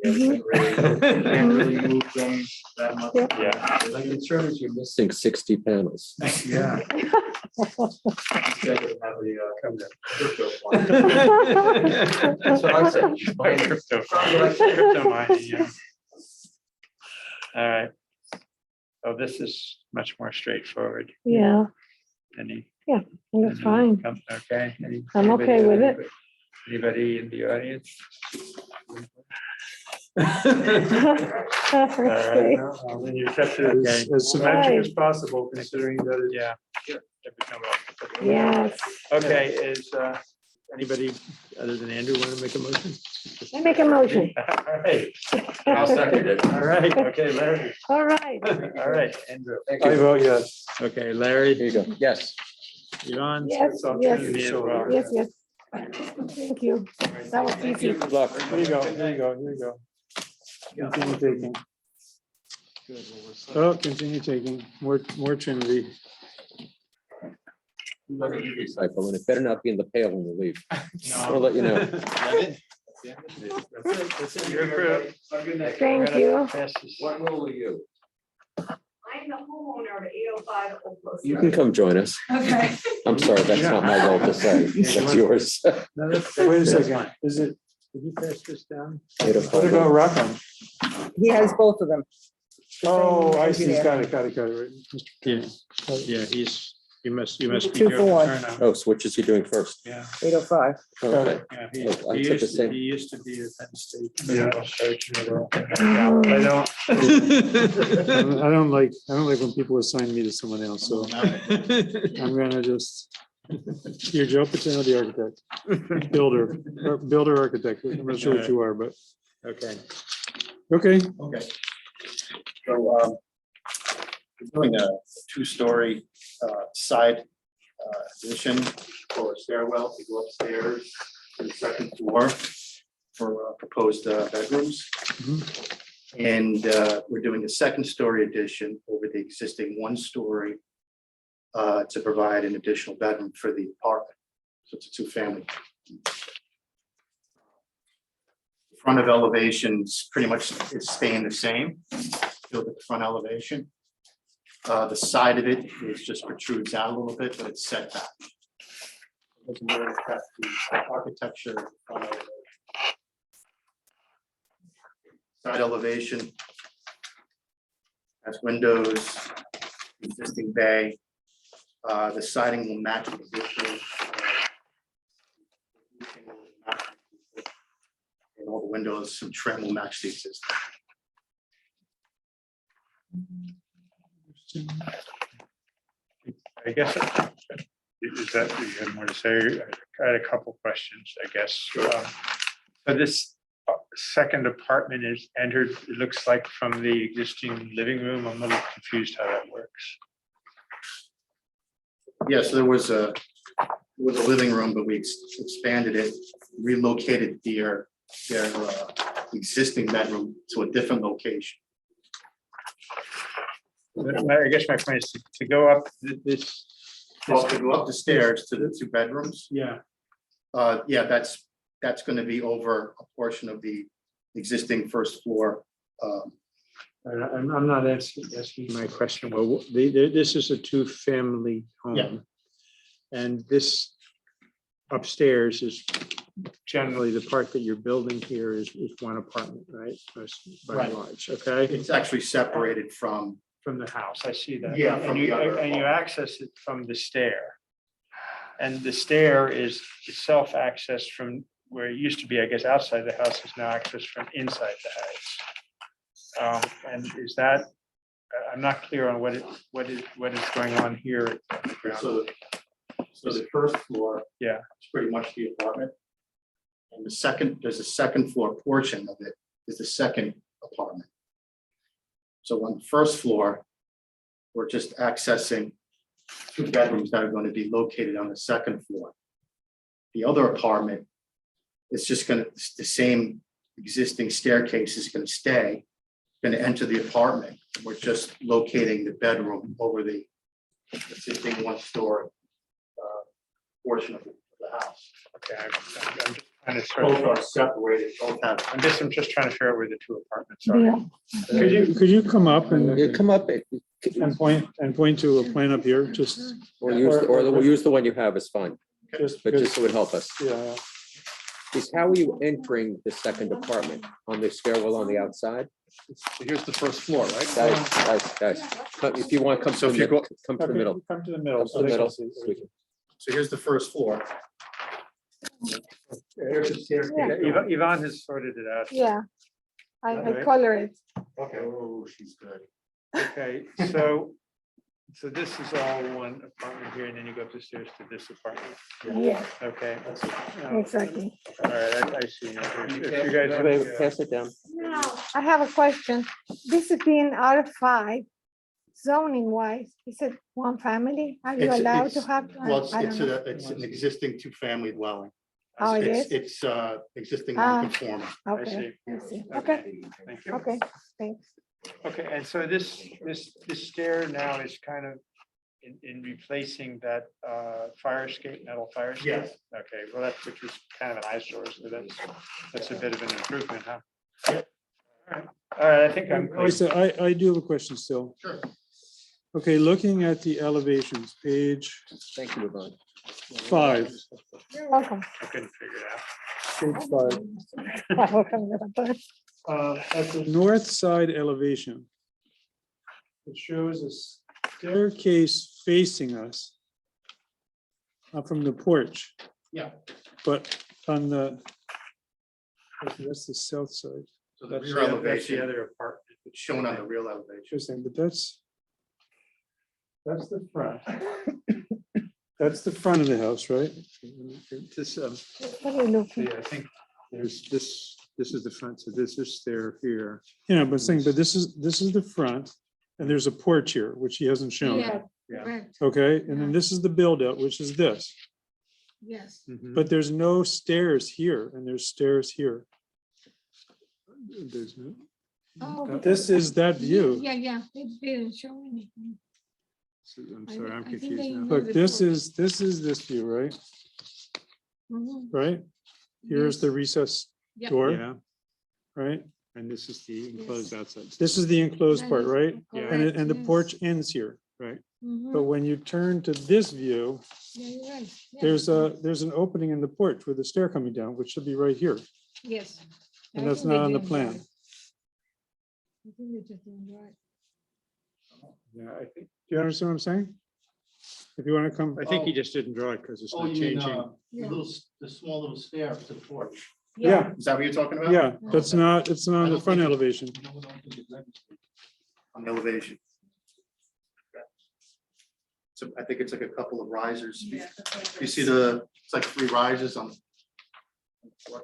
Can't really move them that much. Yeah. My concern is you're missing 60 panels. Yeah. Instead of have the, Come there. crypto one. That's what I said. Crypto mining, yeah. All right. So this is much more straightforward. Yeah, Any? that's fine. Okay. I'm okay with it. Anybody in the audience? All Okay. right, no, then you kept it okay. As symmetric as possible, considering that, yeah. Yes, Okay, is anybody other than Andrew want to make a motion? I make a motion. All right, I'll second it. all right, okay, Larry. All right. All right, Andrew. I vote yes. Okay, Larry. Here you go. Yes. Yvonne? Yes, I'll yes. turn to me as well. Yes, yes. Thank you. That was easy. Good luck. Here you go. Continue taking. Oh, continue taking more Trinity. Recycle, and it better not be in the pail when you leave. I'll let you know. Thank you. What role are you? I'm the homeowner of 805 Old Post You Road. can come join us. Okay. I'm sorry, that's not my role to say. That's yours. Wait a second, is it, did you pass this down? Eight oh What five. about Rockham? He has both of them. Oh, I see, engineer. got it, right. Mr. Chairman. Yeah, you must be. 2 for 1. Oh, so which is he doing first? Yeah, 805. Okay. yeah. Oh, I took the same. He used to be a Penn State. Yeah. I don't. I don't like when people assign me to someone else, so I'm gonna just, you're Joe Patel, the architect, builder architect. I'm not sure what you are, but, Okay. okay. Okay. So we're doing a 2-story side addition for a stairwell to go upstairs to the 2nd floor for proposed bedrooms. And we're doing a 2nd-story addition over the existing 1-story to provide an additional bedroom for the apartment. So it's a 2-family. Front of elevations pretty much is staying the same. Look at the front elevation. The side of it is just protrudes out a little bit, but it's set back. Doesn't really affect the architecture. Side elevation has windows, existing bay. The siding will match the existing. And all the windows and trim will match the existing. I guess, is that, you have more to say? I had a couple questions, I guess. So this second apartment is entered, it looks like from the existing living room. I'm a little confused how that works. Yes, there was a living room, but we expanded it, relocated their existing bedroom to a different location. I guess my point is to go up this. To go up the stairs to the 2 bedrooms. Yeah. Yeah, that's going to be over a portion of the existing 1st floor. I'm not asking my question. Well, this is a 2-family home. Yeah. And this upstairs is generally the part that you're building here is 1 apartment, right? By Right. and large, okay? It's actually separated from. From the house, I see that. Yeah, And from you, the other and you apartment. access it from the stair. And the stair is self-accessed from where it used to be, I guess, outside the house is now accessed from inside the house. And is that, I'm not clear on what is going on here. At the ground. So the 1st floor. Yeah. It's pretty much the apartment. And there's a 2nd floor portion of it is the 2nd apartment. So on the 1st floor, we're just accessing 2 bedrooms that are going to be located on the 2nd floor. The other apartment is just going to, the same existing staircase is going to stay, going to enter the apartment. We're just locating the bedroom over the existing 1-story portion of the house. Okay, I'm just trying to Both sort are separated, both have. I'm just trying to figure out where the 2 apartments are. Yeah. Could you come up Yeah, and come up point to a plan up here, just, or we'll use the one you have is fine, just, but just so it help us. yeah. Is how are you entering the 2nd apartment? On the stairwell on the outside? So here's the 1st floor, right? Guys, if you want, come to So the if you middle, go- come to the middle. Come to the middle. Come to the middle. so so we can- So here's the 1st floor. Here's the staircase. Yeah. Yvonne has sorted it out. Yeah, I Alright. color it. Okay. Oh, she's good. Okay, so this is all 1 apartment here, and then you go up the stairs to this apartment. Yes, Okay. exactly. All right, I see. now. If you guys. Wait, pass it down. Now, I have a question. This is being R5 zoning wise. Is it 1 family? Are you It's- allowed to it's- have? Well, I don't know. it's an existing 2-family dwelling. Oh, it It's- is? It's existing Ah. non-conforming. Okay, I see. Okay, Thank you. okay, thanks. Okay, and so this stair now is kind of in replacing that fire escape, metal fire escape? Yes. Okay, well, that's, which was kind of an eyesore, so that's a bit of an improvement, huh? Yep. All right, I think I'm. I said, I do have a question still. Sure. Okay, looking at the elevations, page Thank you, Yvonne. 5. You're welcome. I couldn't figure it out. Page 5. At the north side elevation, it shows a staircase facing us from the porch. Yeah. But on the, okay, that's the south side. So the That's rear the other elevation, apartment. it's shown on the real elevation. Interesting, but that's the front. That's the front of the house, right? This, What are you looking? yeah, I think there's this is the front, so this is stair here. Yeah, but saying, but this is the front, and there's a porch here, which he hasn't shown. Yeah, Yeah. correct. Okay, and then this is the build out, which is this, Yes. Mhm. but there's no stairs here, and there's stairs here. There's no. Oh, This is that view. Yeah, it didn't show anything. I'm I sorry, thi- I'm I think confused they now. know Look, the this porch. is this view, right? Mhm. Right? Here's the recess Yeah. door, Yeah, right? and this is the enclosed outside. This is the enclosed That part, is right? Yeah. And correct, and the yes. porch ends here, right? Mhm. But when you turn to this view, Yeah, you're right. Yeah. there's an opening in the porch with a stair coming down, which should be right here. Yes. And I that's think not they on the didn't plan. drive. I think they just didn't drive. Yeah, I think, Do you understand what I'm saying? If you want to come, I think he just didn't draw it because it's Oh, not you mean, changing. the little, the small little stair to the porch. yeah, Is that what you're talking about? yeah, that's not, it's not on the front elevation. On the elevation. So I think it's like a couple of risers. You see it's like 3 risers on.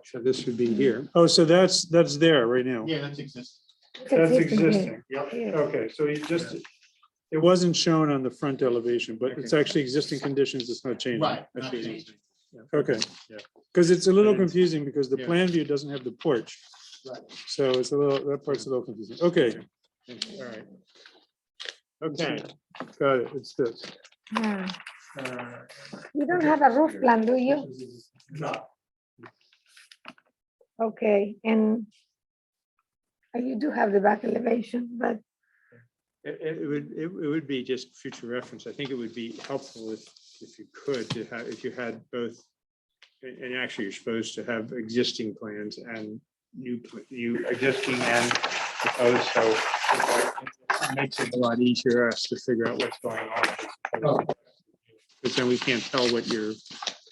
So this would be here. Oh, so that's there right now. Yeah, that's existing. It's That's existing here. existing. Yep. Here. Okay, so he just, it wasn't shown on the front elevation, but it's actually existing conditions, it's not changing. Right. That's not what he's changing. saying. Okay. Yeah. Because it's a little And it's- confusing because the yeah. plan view doesn't have the porch. Right. So it's a little, that part's a little confusing. Okay, All right. Okay. got it, it's this. Ah. You don't have a roof plan, do you? No. Okay, and you do have the back elevation, but It would be just future reference. I think it would be helpful if you could, to have, if you had both. And actually, you're supposed to have existing plans and new existing and proposed, so it makes it a lot easier for us to figure out what's going on. Because then we can't tell what you're,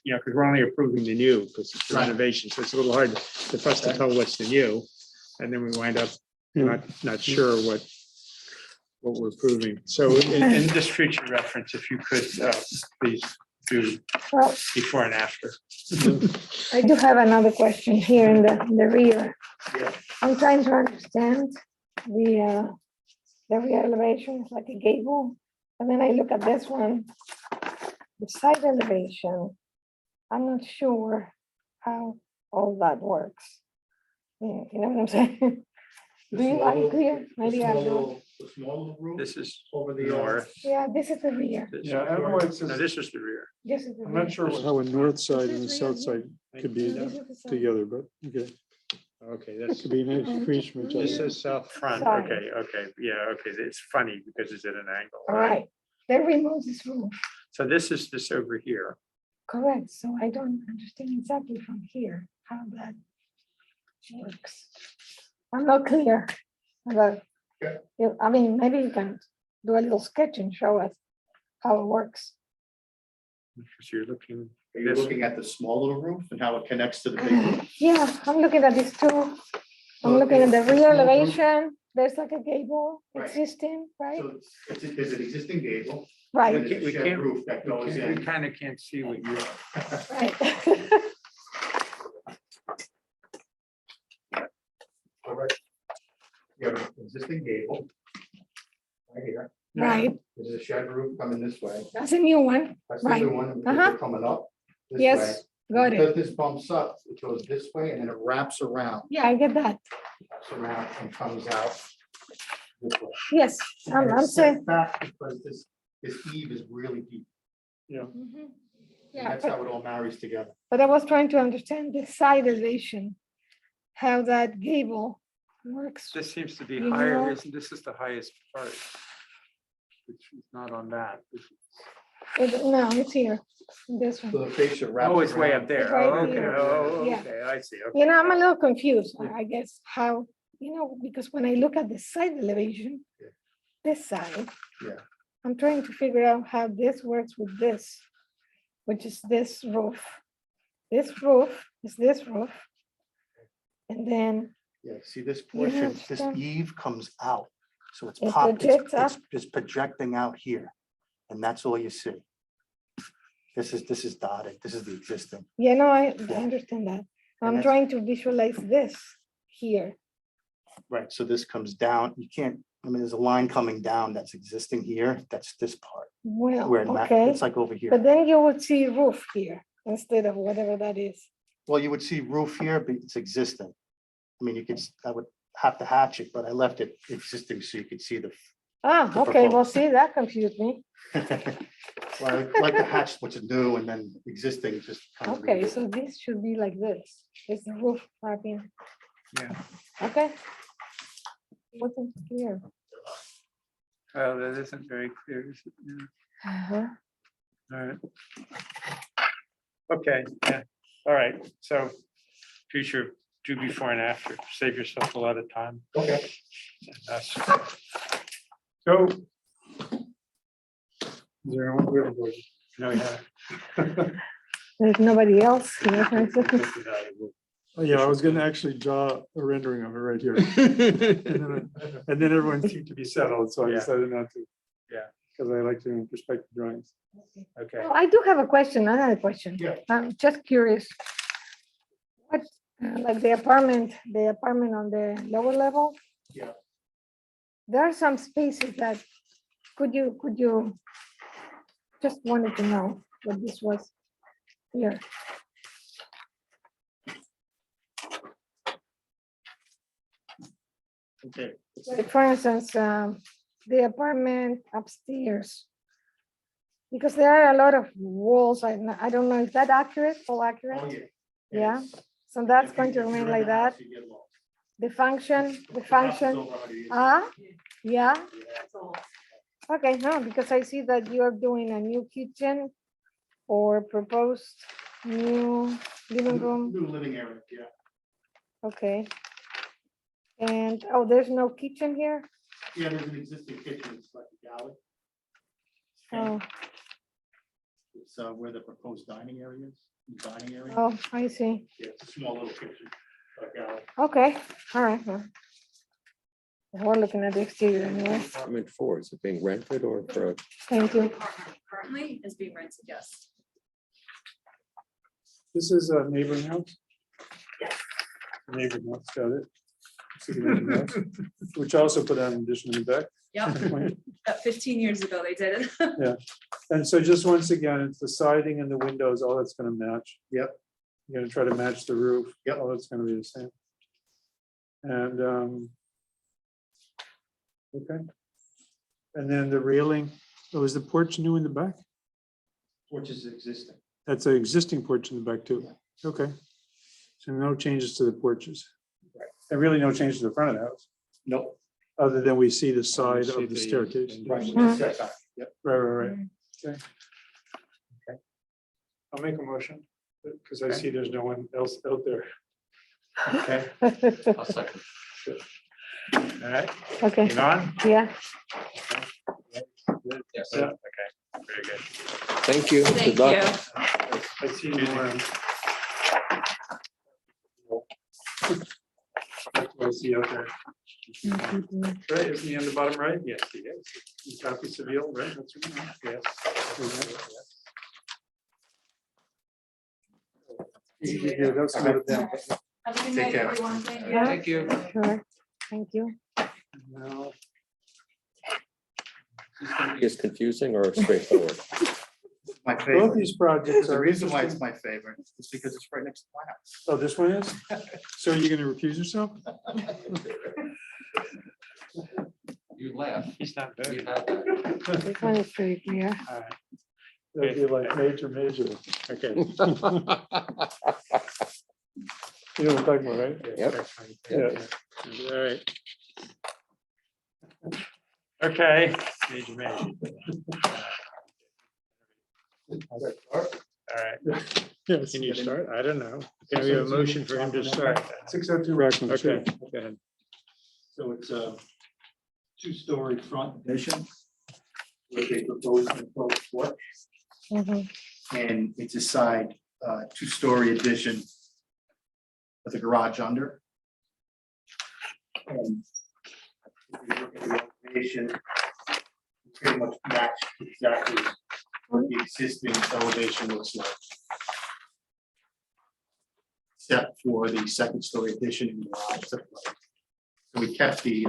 because we're only approving the new, because it's a Right. renovation, so it's a little hard for us to tell what's the new. And then we wind up not sure what we're approving. So in this future reference, if you could, please do well, before and after. I do have another question here in the rear. Yeah. I'm trying to understand the rear elevation, it's like a gable. And then I look at this one, the side elevation. I'm not sure how all that works. Yeah, you know what I'm saying? Do you, are you clear? Maybe I'm doing. The small little roof. This is Over the north. Yeah, this is the rear. This is Yeah, north. otherwise No, it's- this is the rear. This is the I'm rear. not sure how a north side and a This is south real, side could be This is the side. together, but okay. Okay, that's, Could be nice for each of each this other. is south front. Side. Okay, yeah, okay. It's funny because it's at an angle. All right, they removed this roof, So this is this over here. correct, so I don't understand exactly from here how that works. I'm not clear about, Okay. I mean, maybe you can do a little sketch and show us how it works. So you're looking. Are you this- looking at the small little roof and how it connects to the big roof? Yeah, I'm looking at this too. I'm looking at the rear elevation, there's like a gable Right. existing, right? So there's an existing gable. Right, And there's a shed roof that goes We in. kind of can't see what you are. right. Correct. You have an existing gable. Right here. Right, There's a shed roof coming this way. that's a new one, That's the Right. new one. because Uh-huh. they're coming up. this way. yes, got it. Because this bumps up, it goes this way and then it wraps around Yeah, I get that. and comes out Yes, And I'm it's saying. set back because this eave is really deep. Yeah. Mhm. And Yeah, that's how it all marries together. but I was trying to understand the side elevation, how that gable works. This seems to be You higher, know- isn't this is the highest part? Which is not on that. No, it's here, this one. So the fascia wraps Oh, it's way around. up there. Right Oh, okay, here. oh, Yeah. okay, I see. Okay. You know, I'm a little confused, I guess, how, because when I look at the side elevation, Yeah. this side. Yeah. I'm trying to figure out how this works with this, which is this roof. This roof is this roof. And then Yeah, see this You portion, have this some- eave comes out. So it's It popped, projects it's projecting out here. And that's all you see. This is dotted. This is the existing. I Yeah. understand that. And I'm that's- trying to visualize this here. Right, so this comes down. You can't, there's a line coming down that's existing here. That's this part. Well, Where now okay, it's like over here. but then you would see roof here instead of whatever that is. Well, you would see roof here, but it's existing. I would have to hatch it, but I left it existing so you could see the. Ah, The okay, well, proposed. see, that confused me. Well, I like to hatch what's new and then existing just. kind of Okay, leave it. so this should be like this. It's the roof wrapping. Yeah. Okay. Wasn't clear. Well, that isn't very clear. Is it? Yeah. Uh-huh. All right. Okay, yeah, all right, so future do before and after, save yourself a lot of time. Okay. And us. So, Is there anyone here? no, yeah. There's nobody else here. Oh, yeah, I was gonna actually draw a rendering of it right here. And then everyone seemed to be settled, so I Yeah. decided not to. Yeah. Because I like doing perspective drawings. Okay, Well, I do have a question, another question. Yeah. I'm just curious. What, like the apartment on the lower level? Yeah. There are some spaces that, could you, just wanted to know what this was here. Okay. Like, for instance, the apartment upstairs. Because there are a lot of walls, I don't know, is that accurate, all Oh, accurate? yeah. Yeah, It's- so that's if going you- to if you're remain in like the house, that. you get lost. The function, The house is over 100 years old. yeah, That's all. okay, no, because I see that you are doing a new kitchen or proposed new living room, New living area, yeah. okay. And, oh, there's no kitchen here? Yeah, there's an existing kitchen, it's like a galley. Oh, It's where the proposed dining area is, dining area. oh, I see, Yeah, it's a small little kitchen, a galley. okay, all right. Well, we're looking at the exterior anyway, Apartment 4, is it being rented or for, thank you. Apartment Currently is being rented, yes. This is a neighboring house? Neighboring house, got it. It's a neighboring house, which also put an addition in the back. Yep, about 15 years ago they did it. And so just once again, it's the siding and the windows, all that's gonna match. Yep. You're gonna try to match the roof. Yep. All that's gonna be the same. And, okay. And then the railing, oh, is the porch new in the back? Which is existing. That's an existing porch in the back too. Okay. So no changes to the porches. Right. And really no change to the front of the house, Nope. other than we see the side see of the the- staircase. Right, Mhm. setback, yep. Right. Okay. Okay. I'll make a motion, because I Okay. see there's no one else out there. Okay. I'll second. All right, Okay, you on? yeah, Yes. Yeah. Okay, very good. thank you. Thank Good luck. you. I see no one. I see out there. Right, isn't he on the bottom right? Yes, he is. He's Happy Seville, right? That's right. Yes. Yeah, that's good then. Have a good Take night, care. everyone. Thank you. Yeah. Thank you. sure, thank you. Now, Is confusing or straightforward? My both favorite. these projects There's a are. reason why it's interesting. my favorite. It's because it's right next to my house. Oh, this one is? So are you gonna recuse yourself? You laugh. He's not We voting. had that. This one is pretty clear. All right. That'd be like major. Okay. You know what I'm talking about, right? Yep. Yeah. All right. Okay. Major. All right. Yes. Can you start? I don't know. Can we have a motion for him to start? 602 Rockland Okay, Street. go ahead. So it's a two-story front addition with a proposed enclosed porch, Mhm. and it's a side two-story addition with a garage under. And if you look at the elevation, it pretty much matched exactly what the existing elevation looks like. Except for the second story addition in the garage. to the right. So we kept the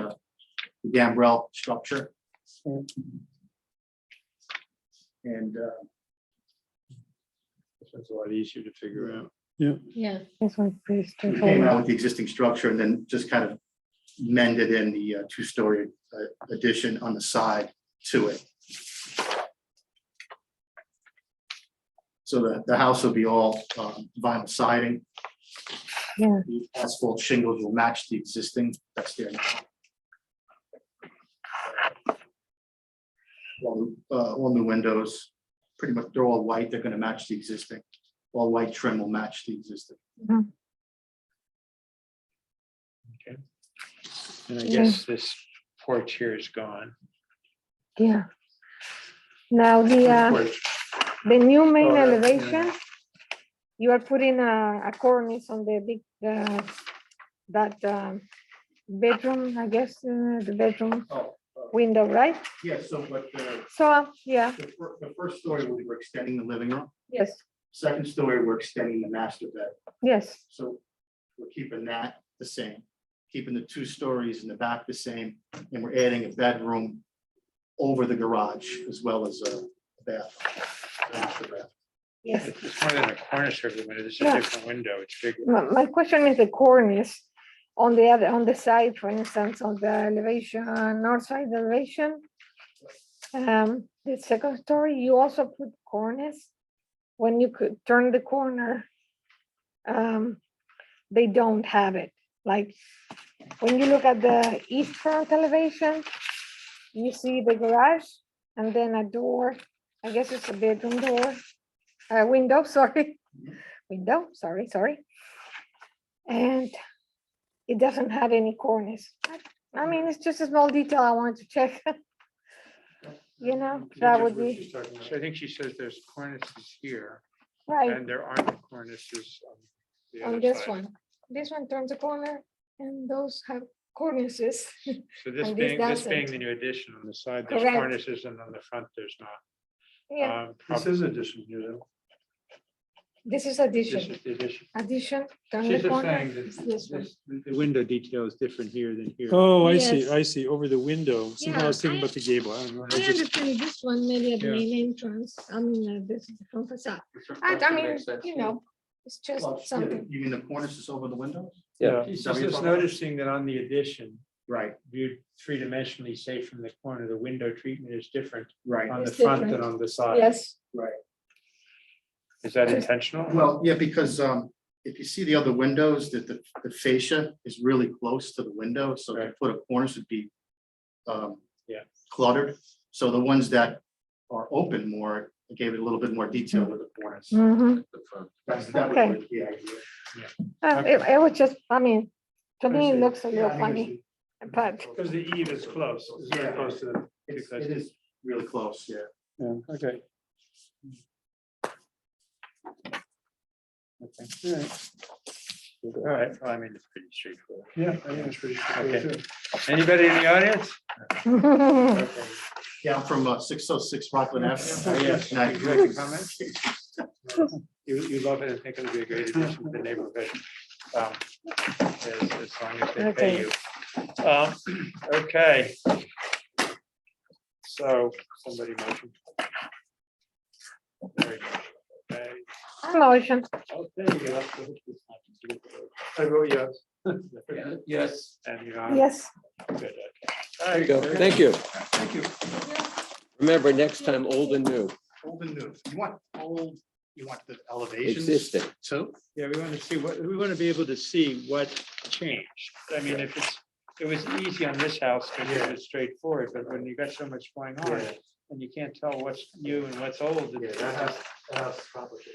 gambrel structure. And This one's a lot easier to figure out. Yeah. This one's pretty we came out straightforward. with the existing structure and then just kind of mended in the two-story addition on the side to it. So the house will be all vinyl siding. Yeah. The asphalt shingles will match the existing that's there now. All new windows, pretty much they're all white. They're going to match the existing. All white trim will match the existing. And I guess this porch here is gone. Yeah. Now Porch. the new main Oh, that's- elevation, you are putting a cornice on the big, that bedroom, I guess, the bedroom Oh, window, right? yeah, so but So, yeah, the first story, we're extending the living room. yes, Second story, we're extending the master bed. yes, So we're keeping that the same, keeping the two stories in the back the same, and we're adding a bedroom over the garage as well as a bathroom. Master bath. yes. It's more than a cornice of the window. This is a Yeah. different window. It's bigger. My question is the cornice on the other, on the side, for instance, on the elevation, north side elevation. The second story, you also put cornice. When you could turn the corner, they don't have it. Like, when you look at the east front elevation, you see the garage and then a door, I guess it's a bedroom door, window, sorry. Window, sorry. And it doesn't have any cornice. I mean, it's just a small detail I wanted to check. You know, that would be, So I think she says there's cornices here right, and there aren't cornices on the on other this side. one. This one turns a corner and those have cornices. So this and this being doesn't. the new addition on the side, there's Correct. cornices and on the front, there's not. Yeah, This is addition, you know. this is This addition, is the addition. turn She's the just corner. saying that it's this one. the window detail is different here than here. Oh, Yes. I see, over the window. Somehow I was Yeah, thinking I- about the gable. I don't know. I understand this one maybe at the Yeah. main entrance, I mean, this is the front facade. I mean, you know, it's just Well, something. You mean the cornices over the windows? Yeah. She's Is that what you're just talking about? noticing that on the addition, Right, viewed three-dimensionally, say from the corner, the window treatment is different right, on the It's front different. than on the side. Yes, right. Is that intentional? Well, yeah, because if you see the other windows, that the fascia is really close to the window, so to Right. put a cornice would be Yeah. cluttered. So the ones that are open more, I gave it a little bit more detail with the cornice. mhm. That Okay. was the idea. It was just, I mean, to I me, it see. looks a Yeah, little I think funny, but Because the eve is close, it's very Yeah. close to the. It is really close, yeah. Yeah, okay. Okay. All right, well, I mean, it's pretty straightforward. Yeah, I think it's pretty. straightforward, too. Anybody in the audience? Okay. Yeah, I'm from 606 Rockland Avenue. Oh, yes. And I- Would you like to comment? You love it and think it'll be a great addition to the neighborhood. As long as they pay you. Okay. So somebody motion. Very good. Okay. motion. Okay, you have to- I vote yes. Yes. And you're on. Yes, Good, okay. There you go. Thank you. Thank you. Remember, next time, old and new, Old and new. You want old, you want the elevations? existing. So, Yeah, we want to see what, we want to be able to see what changed. I mean, if it's, it was easy on this house because it was straightforward, but when you got so much going on and you can't tell what's new and what's old. That's complicated.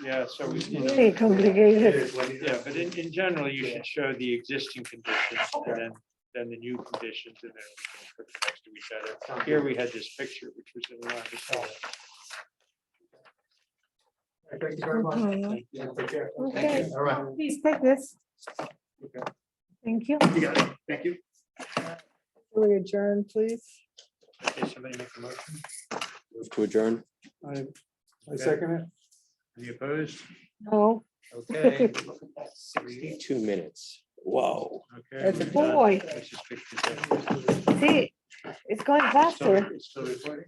Yeah, so we, you know, Really complicated. yeah, but in general, you should show the existing conditions and then the new conditions and then we can put them next to each other. Here we had this picture, which was in line with that. Thank you very much. Mhm. Yeah, take care. Okay, all right, please take this. Thank you. you got it. Thank you. We adjourn, please. Okay, somebody make a motion. Move to adjourn. I second it. Any opposed? No, Okay. 62 minutes. Whoa. Okay. That's a we're done. boy. That's just 57. see, it's going faster. Still recording?